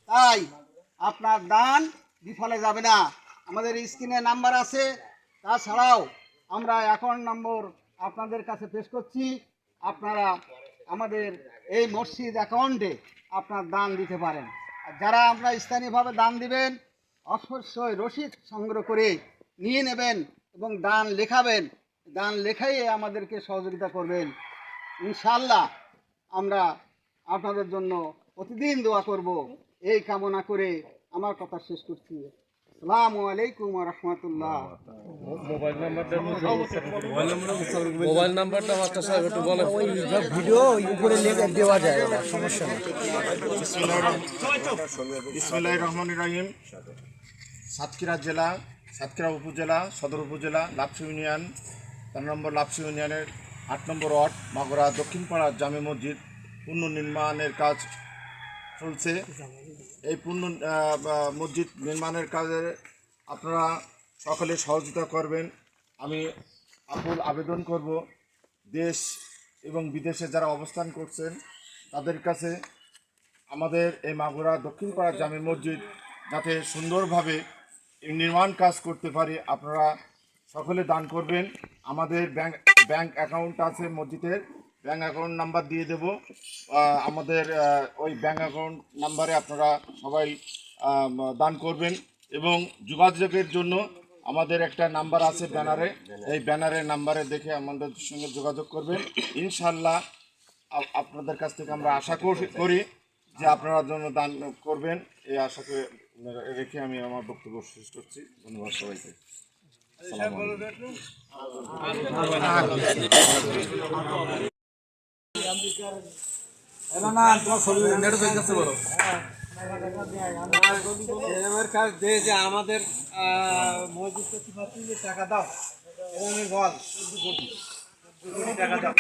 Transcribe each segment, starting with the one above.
তাই আপনার দান বিফলে যাবে না। আমাদের স্ক্রিনে নাম্বার আছে, তাছাড়াও আমরা অ্যাকাউন্ট নম্বর আপনাদের কাছে পেশ করছি। আপনারা আমাদের এই মসজিদ অ্যাকাউন্টে আপনার দান দিতে পারেন। আর যারা আমরা স্থানীয়ভাবে দান দিবেন, অবশ্যই রসিদ সংগ্রহ করে নিয়ে নেবেন এবং দান লেখাবেন। দান লেখাই আমাদেরকে সহযোগিতা করবেন। ইনশাআল্লাহ আমরা আপনাদের জন্য প্রতিদিন দোয়া করব, এই কামনা করে আমার কথা শেষ করছি। আসসালামু আলাইকুম ওয়া রাহমাতুল্লাহ। মোবাইল নাম্বারটা মাস্টার সাহেব একটু বলেন। ভিডিও উপরে দেওয়া যায়, সমস্যা নেই। বিসমিল্লাহির রহমানির রহিম। সাতক্ষীরা জেলা, সাতক্ষীরা উপজেলা, সদর উপজেলা, লাপসি ইউনিয়ন, 4 নম্বর লাপসি ইউনিয়নের 8 নম্বর ওয়ার্ড মাগুরা দক্ষিণপাড়া জামে মসজিদ পুনর্নির্মাণের কাজ চলছে। এই মসজিদ নির্মাণের কাজে আপনারা সকলে সহযোগিতা করবেন। আমি আকুল আবেদন করব, দেশ এবং বিদেশে যারা অবস্থান করছেন তাদের কাছে আমাদের এই মাগুরা দক্ষিণপাড়া জামে মসজিদ যাতে সুন্দরভাবে নির্মাণ কাজ করতে পারি, আপনারা সকলে দান করবেন। আমাদের ব্যাংক অ্যাকাউন্ট আছে মসজিদের, ব্যাংক অ্যাকাউন্ট নাম্বার দিয়ে দেব। আমাদের ওই ব্যাংক অ্যাকাউন্ট নাম্বারে আপনারা সবাই দান করবেন। এবং যোগাযোগের জন্য আমাদের একটা নাম্বার আছে ব্যানারে, এই ব্যানারের নাম্বারে দেখে আমাদের সঙ্গে যোগাযোগ করবেন। ইনশাআল্লাহ আপনাদের কাছ থেকে আমরা আশা করি যে আপনারা জন্য দান করবেন, এই আশাকে রেখে আমি আমার বক্তব্য শেষ করছি। ধন্যবাদ সবাইকে। আমাদের মসজিদকে টাকা দাও, বল টাকা দাও।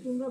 তোমরা